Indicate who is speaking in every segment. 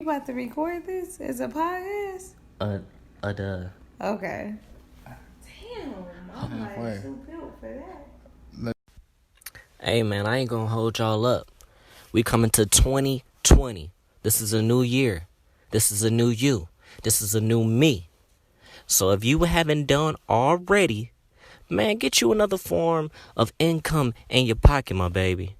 Speaker 1: You about to record this as a podcast?
Speaker 2: Duh.
Speaker 1: Okay. Damn, I'm like too built for that.
Speaker 2: Hey, man, I ain't gonna hold y'all up. We coming to 2020. This is a new year. This is a new you. This is a new me. So if you haven't done already, man, get you another form of income in your pocket, my baby.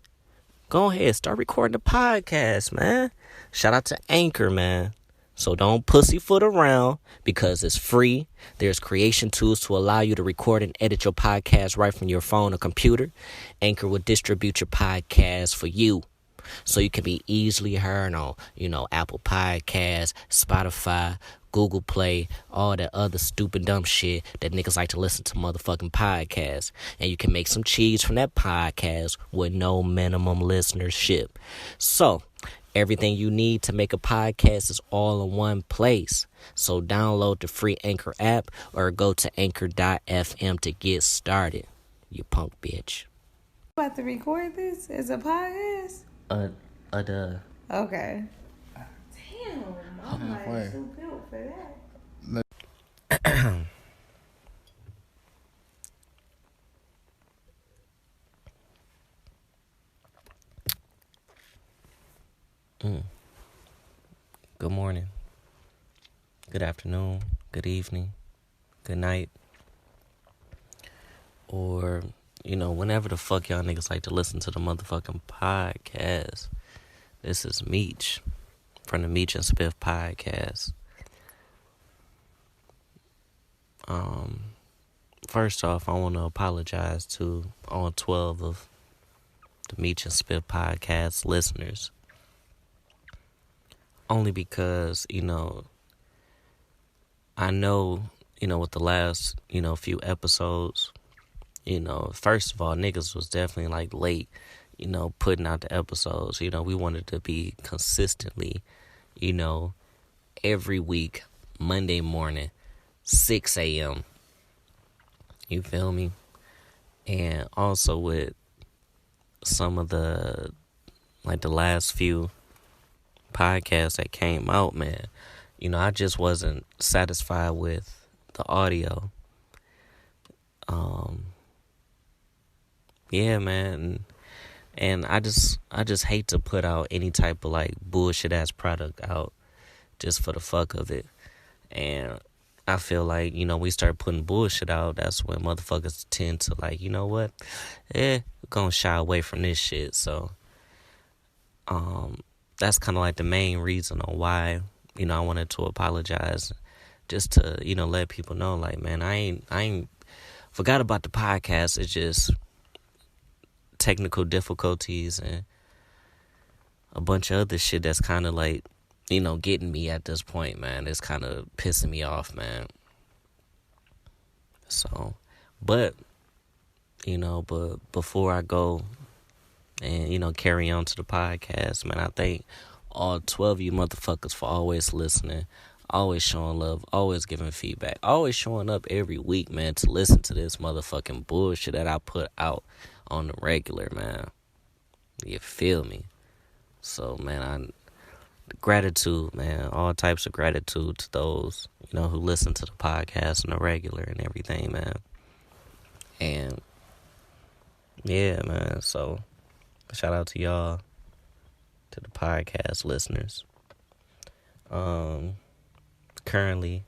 Speaker 2: Go ahead, start recording the podcast, man. Shout out to Anchor, man. So don't pussyfoot around because it's free. There's creation tools to allow you to record and edit your podcast right from your phone or computer. Anchor will distribute your podcast for you, so you can be easily heard on, Apple Podcasts, Spotify, Google Play, all that other stupid dumb shit that niggas like to listen to motherfucking podcasts. And you can make some cheese from that podcast with no minimum listenership. So, everything you need to make a podcast is all in one place. So download the free Anchor app or go to anchor.fm to get started. You punk bitch.
Speaker 1: You about to record this as a podcast?
Speaker 2: Duh.
Speaker 1: Okay. Damn, I'm like too built for that.
Speaker 2: Good morning. Good afternoon. Good evening. Good night. Or, whenever the fuck y'all niggas like to listen to the motherfucking podcast. This is Meech from the Meech Spiff podcast. First off, I want to apologize to all 12 of the Meech Spiff podcast listeners. Only because, I know, with the last, few episodes, first of all, niggas was definitely like late, putting out the episodes. We wanted to be consistently, every week, Monday morning, 6 a.m. You feel me? And also with some of the last few podcasts that came out, man, I just wasn't satisfied with the audio. Yeah, man. And I just hate to put out any type of bullshit ass product out just for the fuck of it. And I feel like, we start putting bullshit out, that's when motherfuckers tend to you know what? We're gonna shy away from this shit. So that's kind of the main reason on why, I wanted to apologize, just to, let people know, man, I ain't forgot about the podcast. It's just technical difficulties and a bunch of other shit that's kind of getting me at this point, man. It's kind of pissing me off, man. So, but before I go and, carry on to the podcast, man, I thank all 12 of you motherfuckers for always listening, always showing love, always giving feedback, always showing up every week, man, to listen to this motherfucking bullshit that I put out on the regular, man. You feel me? So, man, gratitude, man, all types of gratitude to those, who listen to the podcast on the regular and everything, man. And, yeah, man, so shout out to y'all, to the podcast listeners. Currently,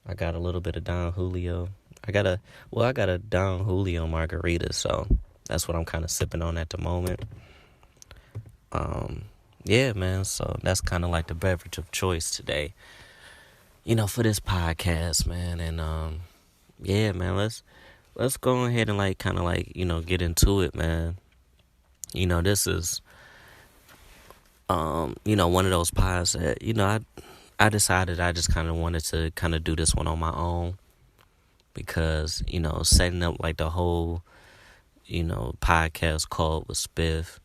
Speaker 2: I got a little bit of Don Julio. I got a Don Julio margarita, so that's what I'm kind of sipping on at the moment. Yeah, man, so that's kind of the beverage of choice today, for this podcast, man. And, yeah, man, let's go ahead and get into it, man. This is, one of those pods that, I decided I just kind of wanted to kind of do this one on my own because, setting up the whole, podcast called with Spiff,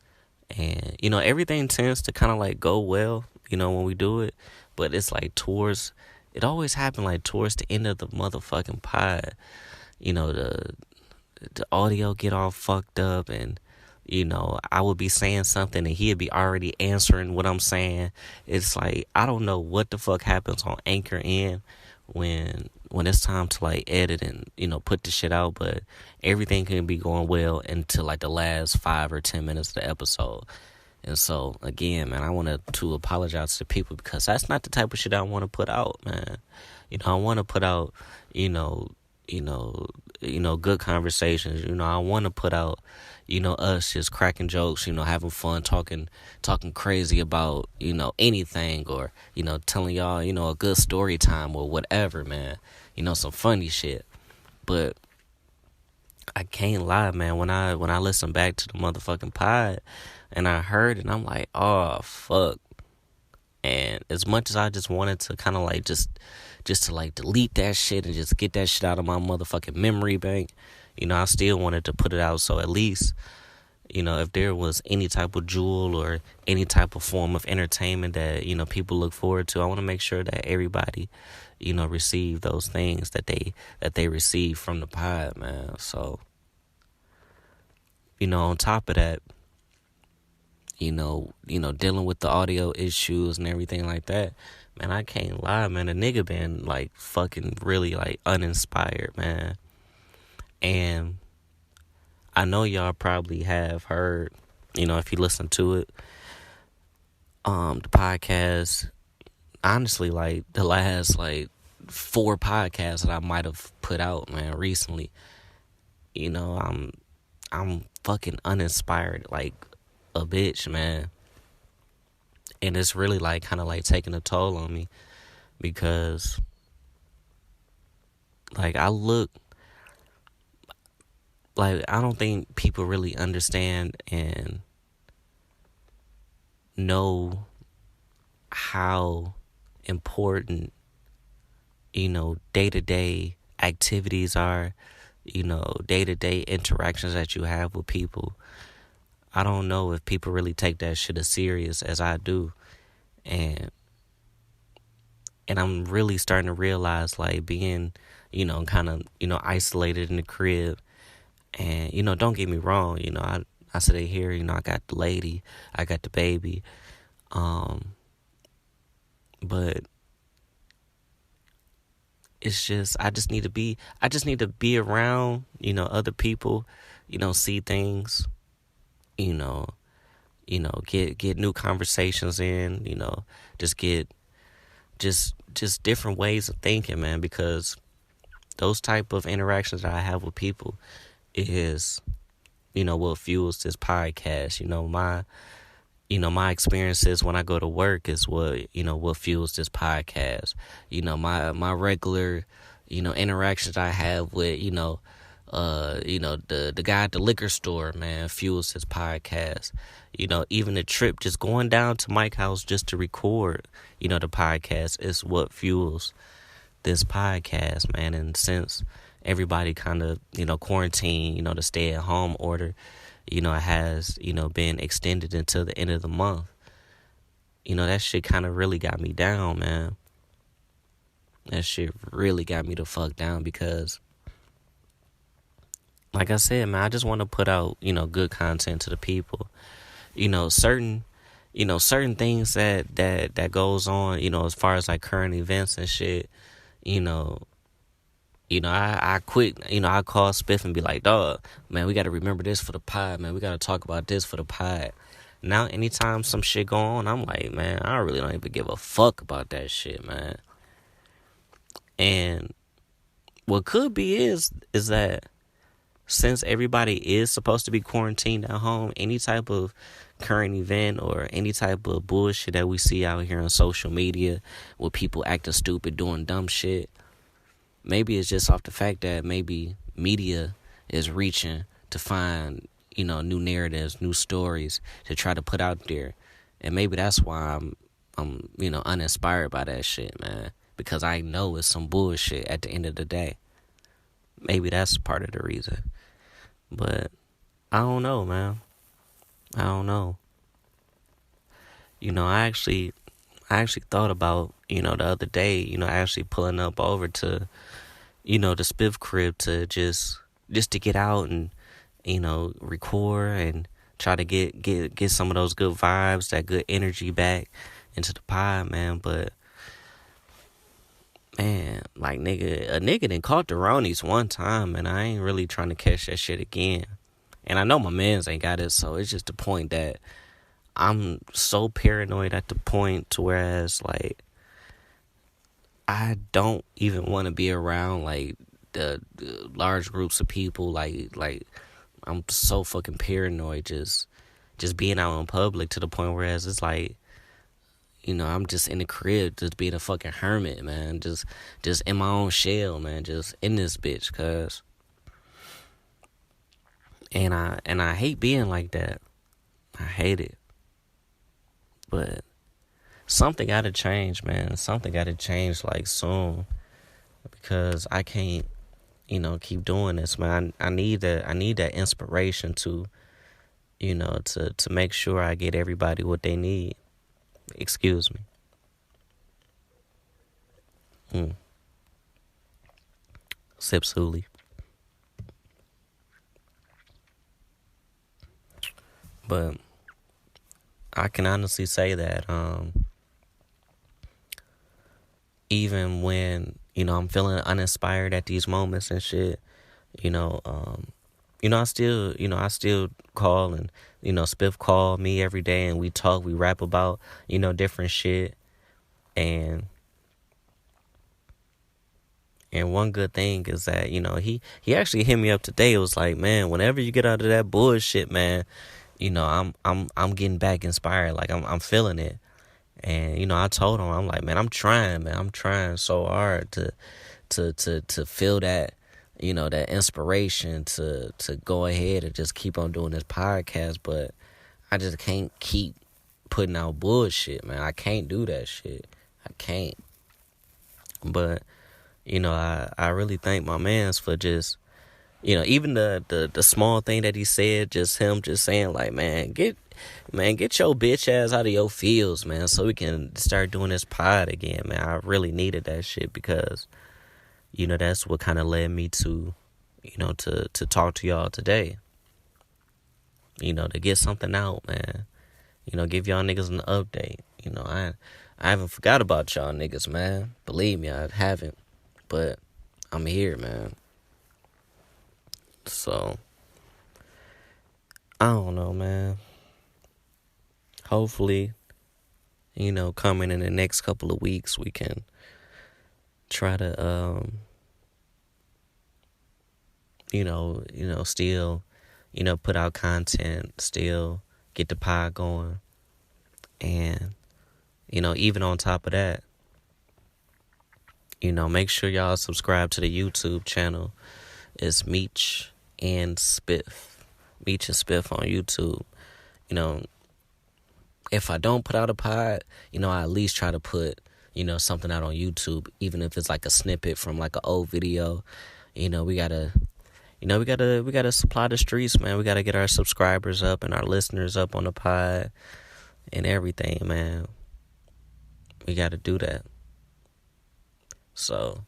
Speaker 2: and, everything tends to kind of go well, when we do it, but it's it always happened towards the end of the motherfucking pod, the audio get all fucked up and, I would be saying something and he'd be already answering what I'm saying. It's like, I don't know what the fuck happens on Anchor End when it's time to like edit and, put the shit out, but everything can be going well until like the last 5 or 10 minutes of the episode. And so, again, man, I wanted to apologize to people because that's not the type of shit I want to put out, man. I want to put out, good conversations. I want to put out, us just cracking jokes, having fun, talking crazy about, anything, or, telling y'all, a good story time or whatever, man. Some funny shit. But I can't lie, man. When I listen back to the motherfucking pod and I heard it, I'm like, oh, fuck. And as much as I just wanted to kind of like just to like delete that shit and just get that shit out of my motherfucking memory bank, I still wanted to put it out. So at least, if there was any type of jewel or any type of form of entertainment that, people look forward to, I want to make sure that everybody, receive those things that they receive from the pod, man. So, on top of that, dealing with the audio issues and everything like that, man, I can't lie, man. The nigga been like fucking really like uninspired, man. And I know y'all probably have heard, if you listen to it, the podcast, honestly, like the last like 4 podcasts that I might have put out, man, recently, I'm fucking uninspired like a bitch, man. And it's really like kind of like taking a toll on me because like I don't think people really understand and know how important, day-to-day activities are, day-to-day interactions that you have with people. I don't know if people really take that shit as serious as I do. And I'm really starting to realize, like, being, kind of, isolated in the crib. And, don't get me wrong, I sit here, I got the lady, I got the baby. But it's just, I just need to be around, other people, see things, get new conversations in, just get just different ways of thinking, man, because those type of interactions that I have with people is, what fuels this podcast. My experiences when I go to work is what fuels this podcast. My regular, interactions I have with, the guy at the liquor store, man, fuels his podcast. Even the trip just going down to Mike's house just to record, the podcast is what fuels this podcast, man. And since everybody kind of, quarantine, the stay at home order, has, been extended until the end of the month, that shit kind of really got me down, man. That shit really got me the fuck down because, like I said, man, I just want to put out, good content to the people. Certain things that goes on, as far as like current events and shit, I quit, I call Spiff and be like, dog, man, we got to remember this for the pod, man. We got to talk about this for the pod. Now, anytime some shit go on, I'm like, man, I really don't even give a fuck about that shit, man. And what could be is that since everybody is supposed to be quarantined at home, any type of current event or any type of bullshit that we see out here on social media with people acting stupid, doing dumb shit, maybe it's just off the fact that maybe media is reaching to find, new narratives, new stories to try to put out there. And maybe that's why I'm uninspired by that shit, man. Because I know it's some bullshit at the end of the day. Maybe that's part of the reason. But I don't know, man. I don't know. I actually thought about, the other day, actually pulling up over to, the Spiff crib to just to get out and, record and try to get some of those good vibes, that good energy back into the pod, man. But man, like a nigga done caught the Ronies one time, and I ain't really trying to catch that shit again. And I know my mans ain't got it, so it's just the point that I'm so paranoid at the point to whereas like I don't even want to be around like the large groups of people. Like I'm so fucking paranoid just being out in public to the point whereas it's like, you know, I'm just in the crib just being a fucking hermit, man. Just in my own shell, man. Just in this bitch, cuz. And I hate being like that. I hate it. But something gotta change, man. Something gotta change like soon. Because I can't, you know, keep doing this, man. I need that inspiration to, you know, to make sure I get everybody what they need. Excuse me. Sip Suli. But I can honestly say that even when, you know, I'm feeling uninspired at these moments and shit, you know, I still call and, you know, Spiff call me every day and we talk, we rap about, you know, different shit. And one good thing is that, you know, he actually hit me up today. It was like, man, whenever you get out of that bullshit, man, you know, I'm getting back inspired. Like I'm feeling it. And, you know, I told him, I'm like, man, I'm trying so hard to feel that, you know, that inspiration to go ahead and just keep on doing this podcast. But I just can't keep putting out bullshit, man. I can't do that shit. I can't. But, you know, I really thank my mans for just, you know, even the small thing that he said, just him just saying like, man, get your bitch ass out of your fields, man, so we can start doing this pod again, man. I really needed that shit because, you know, that's what kind of led me to, you know, to talk to y'all today. You know, to get something out, man. You know, give y'all niggas an update. You know, I haven't forgot about y'all niggas, man. Believe me, I haven't. But I'm here, man. So, I don't know, man. Hopefully, you know, coming in the next couple of weeks, we can try to, you know, still, you know, put out content, still get the pod going. And, you know, even on top of that, you know, make sure y'all subscribe to the YouTube channel. It's Meech and Spiff. Meech and Spiff on YouTube. You know, if I don't put out a pod, you know, I at least try to put, you know, something out on YouTube, even if it's like a snippet from like an old video. You know, we gotta supply the streets, man. We gotta get our subscribers up and our listeners up on the pod and everything, man. We gotta do that. So,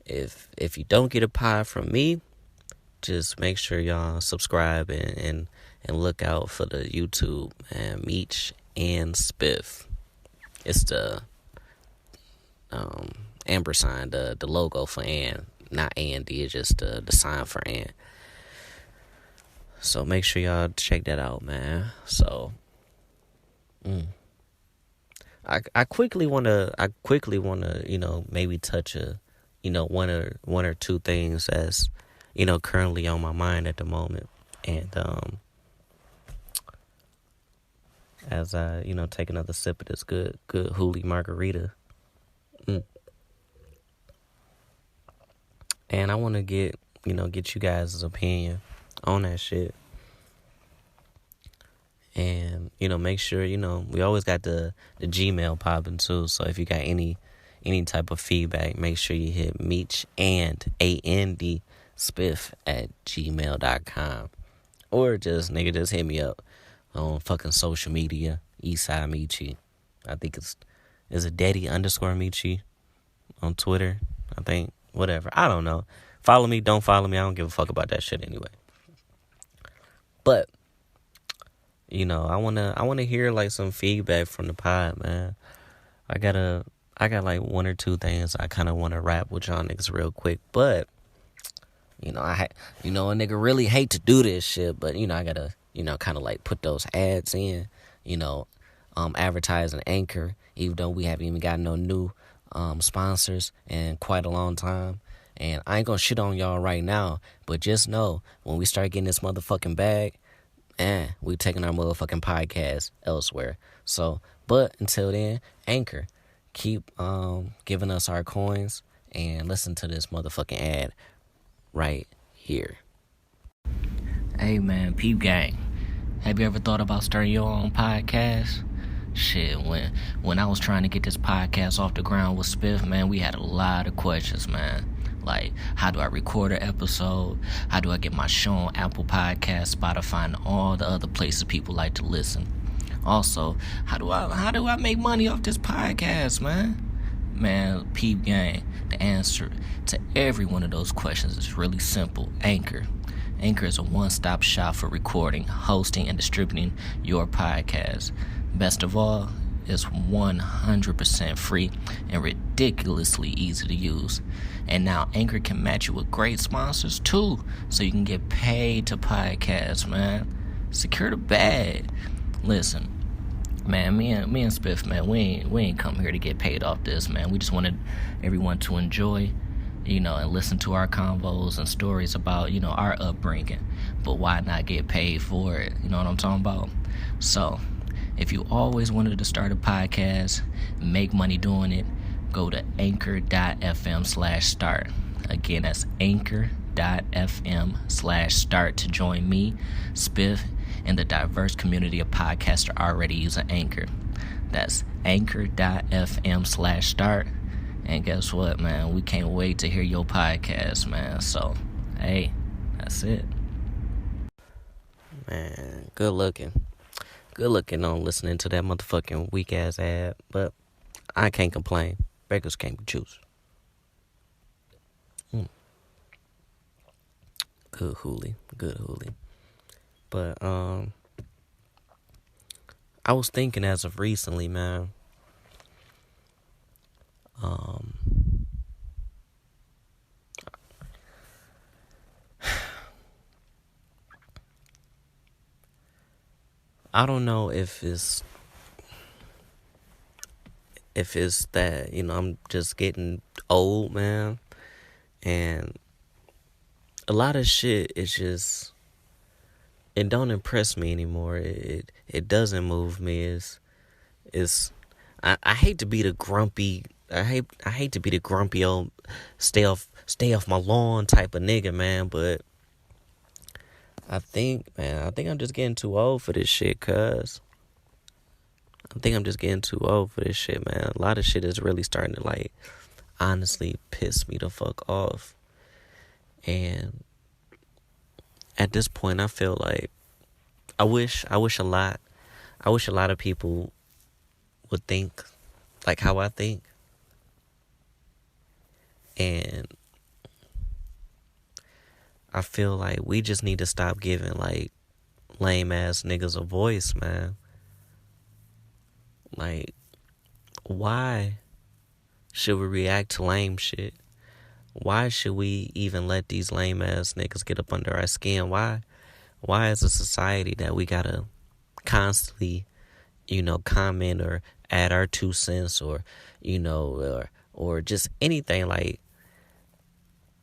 Speaker 2: if you don't get a pod from me, just make sure y'all subscribe and look out for the YouTube, man. Meech and Spiff. It's the ampersand, the logo for Ann, not A&D. It's just the sign for Ann. So make sure y'all check that out, man. So, I quickly wanna, you know, maybe touch one or two things that's, you know, currently on my mind at the moment. And as I, you know, take another sip of this good Hooli margarita. And I want to get you guys' opinion on that shit. And, you know, make sure, you know, we always got the Gmail popping too. So if you got any type of feedback, make sure you hit Meech and AND Spiff at gmail.com. Or just hit me up on fucking social media, Eastside Meechy. I think it's a daddy _ on Twitter, I think. Whatever. I don't know. Follow me, don't follow me. I don't give a fuck about that shit anyway. But I wanna hear like some feedback from the pod, man. I got like one or two things I kind of want to rap with y'all niggas real quick, but a nigga really hate to do this shit, but I gotta kind of like put those ads in, advertising Anchor, even though we haven't even got no new sponsors in quite a long time. And I ain't gonna shit on y'all right now, but just know when we start getting this motherfucking bag, we taking our motherfucking podcast elsewhere. So, but until then, Anchor, keep giving us our coins and listen to this motherfucking ad right here. Hey man, peep gang, have you ever thought about starting your own podcast? Shit, when I was trying to get this podcast off the ground with Spiff, man, we had a lot of questions, man. Like, how do I record an episode? How do I get my show on Apple Podcasts, Spotify, and all the other places people like to listen? Also, how do I make money off this podcast, man? Man, peep gang, the answer to every one of those questions is really simple. Anchor. Anchor is a one-stop shop for recording, hosting, and distributing your podcast. Best of all, it's 100% free and ridiculously easy to use. And now Anchor can match you with great sponsors too, so you can get paid to podcast, man. Secure the bag. Listen, man, me and Spiff, man, we ain't come here to get paid off this, man. We just wanted everyone to enjoy, and listen to our convos and stories about, our upbringing. But why not get paid for it? You know what I'm talking about? So, if you always wanted to start a podcast, make money doing it, go to anchor.fm/start. Again, that's anchor.fm/start to join me, Spiff, and the diverse community of podcasters already using Anchor. That's anchor.fm/start. And guess what, man? We can't wait to hear your podcast, man. So, hey, that's it. Man, good looking on listening to that motherfucking weak ass ad, but I can't complain. Beggars can't be choosers. Good hoolie. But I was thinking as of recently, man. I don't know if it's that, I'm just getting old, man. And a lot of shit is just, it don't impress me anymore. It doesn't move me. I hate to be the grumpy, I hate to be the grumpy old stay off my lawn type of nigga, man, but I think I'm just getting too old for this shit, cuz. I think I'm just getting too old for this shit, man. A lot of shit is really starting to, like, honestly piss me the fuck off. And at this point, I feel like I wish a lot of people would think like how I think. And I feel like we just need to stop giving, like, lame ass niggas a voice, man. Like, why should we react to lame shit? Why should we even let these lame ass niggas get up under our skin? Why as a society that we gotta constantly, comment or add our 2 cents or, or just anything? Like,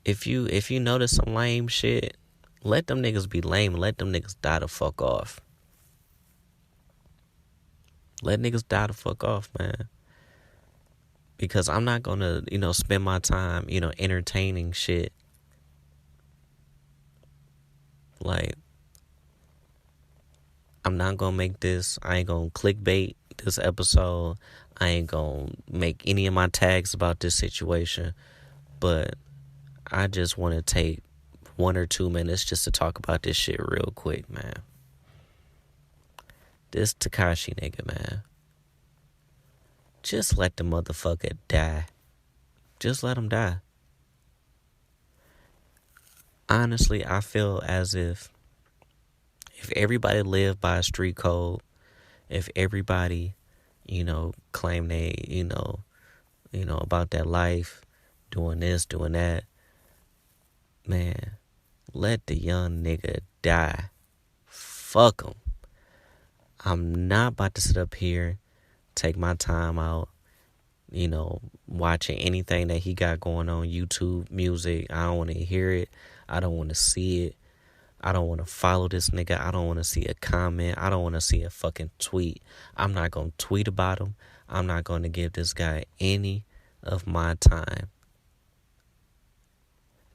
Speaker 2: if you notice some lame shit, let them niggas be lame. Let them niggas die the fuck off. Let niggas die the fuck off, man. Because I'm not gonna, spend my time, entertaining shit. Like, I'm not gonna make this, I ain't gonna clickbait this episode. I ain't gonna make any of my tags about this situation. But I just want to take 1 or 2 minutes just to talk about this shit real quick, man. This Tekashi nigga, man. Just let the motherfucker die. Just let him die. Honestly, I feel as if If everybody lived by a street code, if everybody, claim they, about that life, doing this, doing that, man, let the young nigga die. Fuck him. I'm not about to sit up here, take my time out, watching anything that he got going on YouTube, music. I don't want to hear it. I don't want to see it. I don't want to follow this nigga. I don't want to see a comment. I don't want to see a fucking tweet. I'm not going to tweet about him. I'm not going to give this guy any of my time.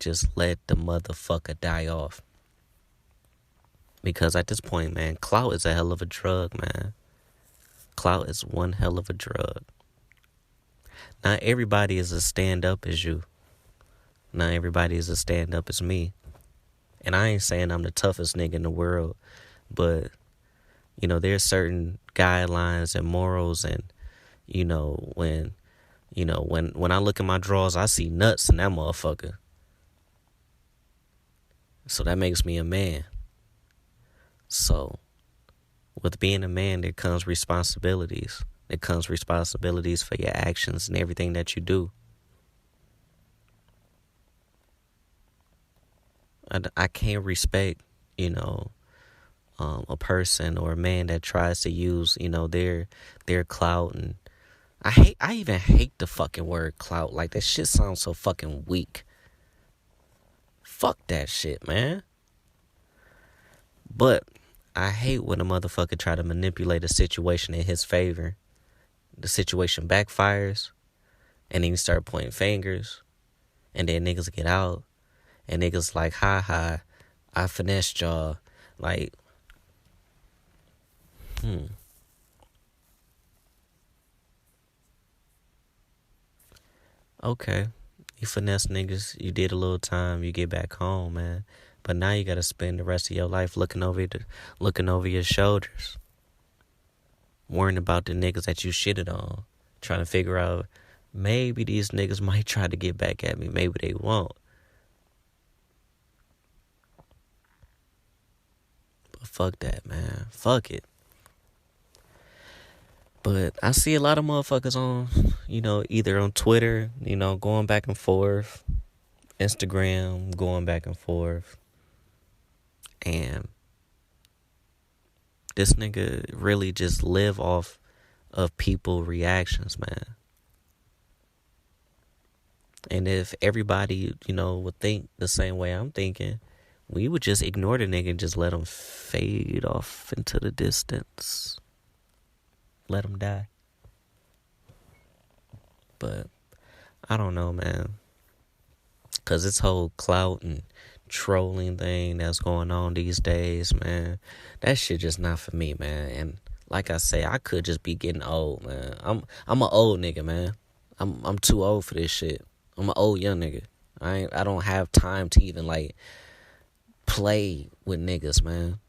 Speaker 2: Just let the motherfucker die off. Because at this point, man, clout is a hell of a drug, man. Clout is one hell of a drug. Not everybody is as stand-up as you. Not everybody is as stand-up as me. And I ain't saying I'm the toughest nigga in the world, but, there's certain guidelines and morals and, when I look at my drawers, I see nuts in that motherfucker. So that makes me a man. So with being a man, there comes responsibilities. There comes responsibilities for your actions and everything that you do. I can't respect, a person or a man that tries to use, their clout. And I even hate the fucking word clout. Like, that shit sounds so fucking weak. Fuck that shit, man. But I hate when a motherfucker try to manipulate a situation in his favor. The situation backfires, and then you start pointing fingers, and then niggas get out, and niggas like, ha, I finessed y'all. Like, Okay, you finesse niggas, you did a little time, you get back home, man. But now you gotta spend the rest of your life looking over your shoulders, worrying about the niggas that you shitted on, trying to figure out, maybe these niggas might try to get back at me, maybe they won't. But fuck that, man. Fuck it. But I see a lot of motherfuckers on, either on Twitter, going back and forth, Instagram, going back and forth. And this nigga really just live off of people reactions, man. And if everybody, would think the same way I'm thinking, we would just ignore the nigga and just let him fade off into the distance. Let him die. But I don't know, man. Because this whole clout and trolling thing that's going on these days, man, that shit just not for me, man. And like I say, I could just be getting old, man. I'm an old nigga, man. I'm too old for this shit. I'm an old young nigga. I don't have time to even play with niggas, man.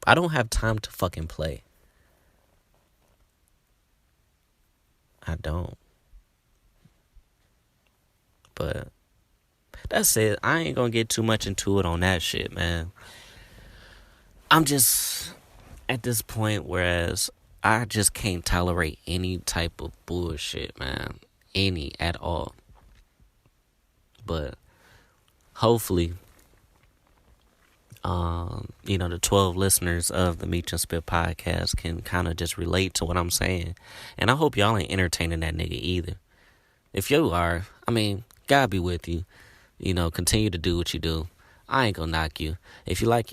Speaker 2: I don't have time to fucking play. I don't. But that's it. I ain't gonna get too much into it on that shit, man. I'm just at this point whereas I just can't tolerate any type of bullshit, man. Any at all. But hopefully, the 12 listeners of the Meech Spiff podcast can kind of just relate to what I'm saying. And I hope y'all ain't entertaining that nigga either. If you are, God be with you. Continue to do what you do. I ain't gonna knock you. If you like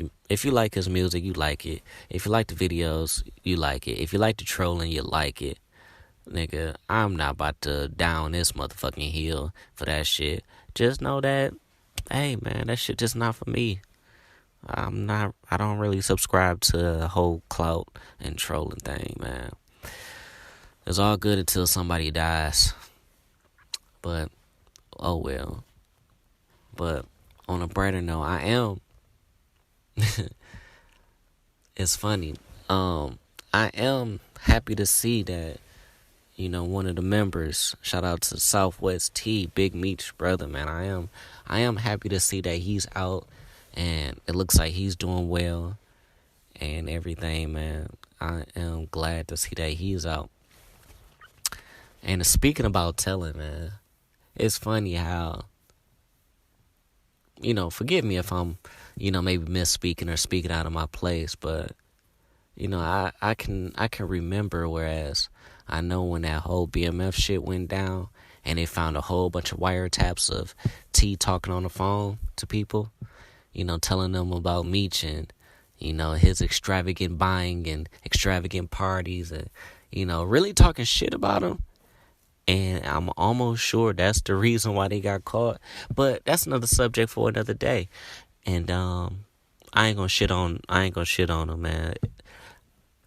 Speaker 2: his music, you like it. If you like the videos, you like it. If you like the trolling, you like it. Nigga, I'm not about to down this motherfucking hill for that shit. Just know that, hey man, that shit just not for me. I don't really subscribe to the whole clout and trolling thing, man. It's all good until somebody dies. But, oh well. But on a brighter note, I am. It's funny. I am happy to see that, one of the members, shout out to Southwest T, Big Meech brother, man. I am happy to see that he's out and it looks like he's doing well. and everything, man. I am glad to see that he's out. And speaking about telling, man, it's funny how, forgive me if I'm, maybe misspeaking or speaking out of my place, but, I can remember, whereas I know when that whole BMF shit went down and they found a whole bunch of wiretaps of T talking on the phone to people, telling them about Meech and, his extravagant buying and extravagant parties and, really talking shit about him. And I'm almost sure that's the reason why they got caught. But that's another subject for another day. And I ain't gonna shit on them, man.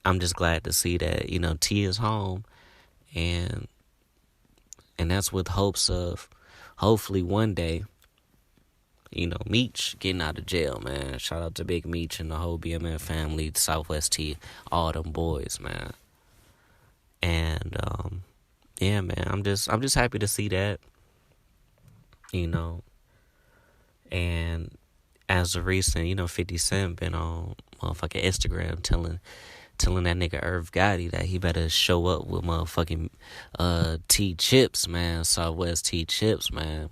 Speaker 2: I'm just glad to see that, T is home, and that's with hopes of hopefully one day, Meech getting out of jail, man. Shout out to Big Meech and the whole BMF family, Southwest T, all them boys, man. And yeah, man, I'm just happy to see that, and as of recent, 50 Cent been on motherfucking Instagram telling that nigga Irv Gotti that he better show up with motherfucking T chips, man, Southwest T chips, man.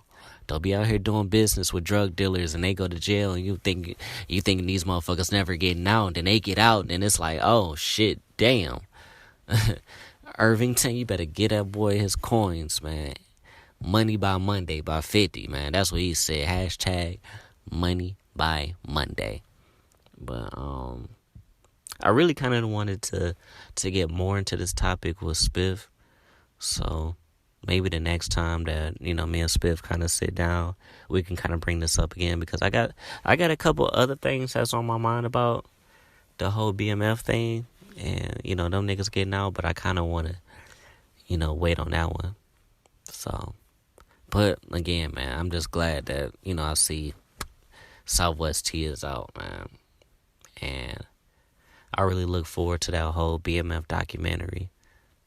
Speaker 2: Don't be out here doing business with drug dealers and they go to jail and you thinking these motherfuckers never getting out, and then they get out and it's like, oh shit, damn. Irvington, you better get that boy his coins, man. Money by Monday by 50, man. That's what he said. Hashtag money by Monday. But I really kind of wanted to get more into this topic with Spiff. So maybe the next time that, me and Spiff kind of sit down, we can kind of bring this up again, because I got a couple other things that's on my mind about the whole BMF thing. And, them niggas getting out, but I kind of want to, wait on that one. So, but again, man, I'm just glad that, I see Southwest T is out, man. And I really look forward to that whole BMF documentary.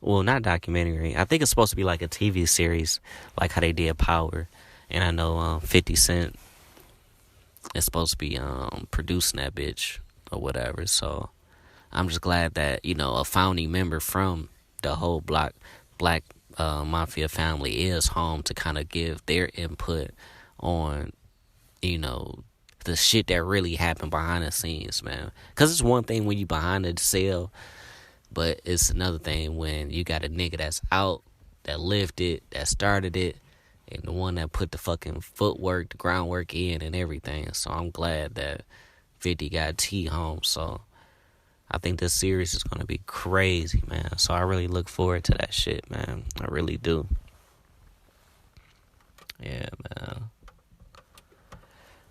Speaker 2: Well, not documentary. I think it's supposed to be like a TV series, like how they did Power. And I know 50 Cent is supposed to be producing that bitch or whatever. So I'm just glad that, a founding member from the whole black mafia family is home to kind of give their input on, the shit that really happened behind the scenes, man. Because it's one thing when you behind the cell, but it's another thing when you got a nigga that's out, that lived it, that started it, and the one that put the fucking footwork, the groundwork in and everything. So I'm glad that 50 got T home, so I think this series is going to be crazy, man. So I really look forward to that shit, man. I really do. Yeah, man.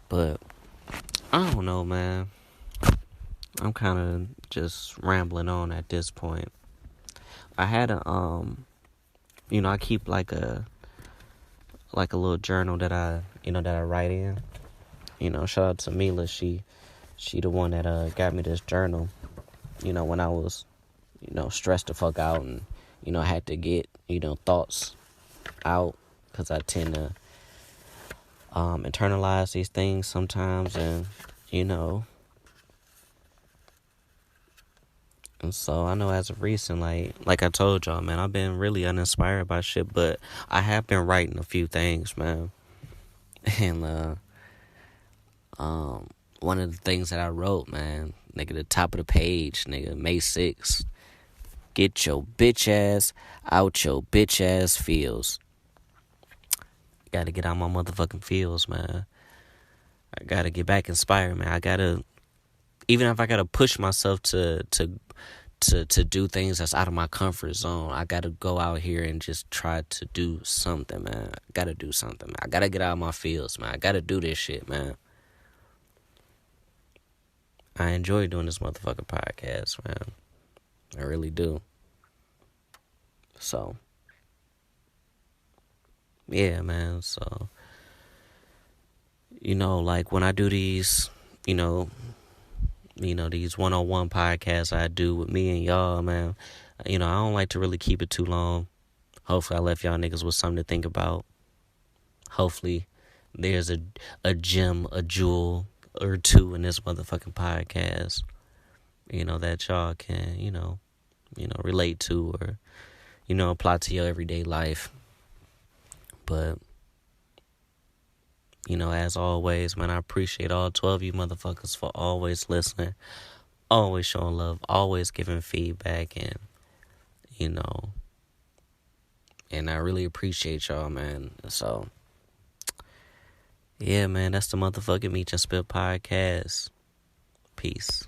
Speaker 2: But I don't know, man. I'm kind of just rambling on at this point. I had I keep like a little journal that I write in. Shout out to Mila. She the one that got me this journal. When I was, stressed the fuck out and, I had to get, thoughts out, because I tend to internalize these things sometimes, and, and so I know as of recent, like I told y'all, man, I've been really uninspired by shit, but I have been writing a few things, man. And one of the things that I wrote, man, nigga, the top of the page, nigga, May 6th. Get your bitch ass out your bitch ass fields. Gotta get out my motherfucking fields, man. I gotta get back inspired, man. Even if I gotta push myself to do things that's out of my comfort zone, I gotta go out here and just try to do something, man. I gotta do something, man. I gotta get out of my fields, man. I gotta do this shit, man. I enjoy doing this motherfucking podcast, man. I really do. So, yeah, man. So, like when I do these, these one-on-one podcasts I do with me and y'all, man, I don't like to really keep it too long. Hopefully I left y'all niggas with something to think about. Hopefully there's a gem, a jewel or two in this motherfucking podcast. that y'all can, relate to or, apply to your everyday life. But, as always, man, I appreciate all 12 of you motherfuckers for always listening, always showing love, always giving feedback, and, and I really appreciate y'all, man. So, yeah, man, that's the motherfucking Meech Spiff podcast. Peace.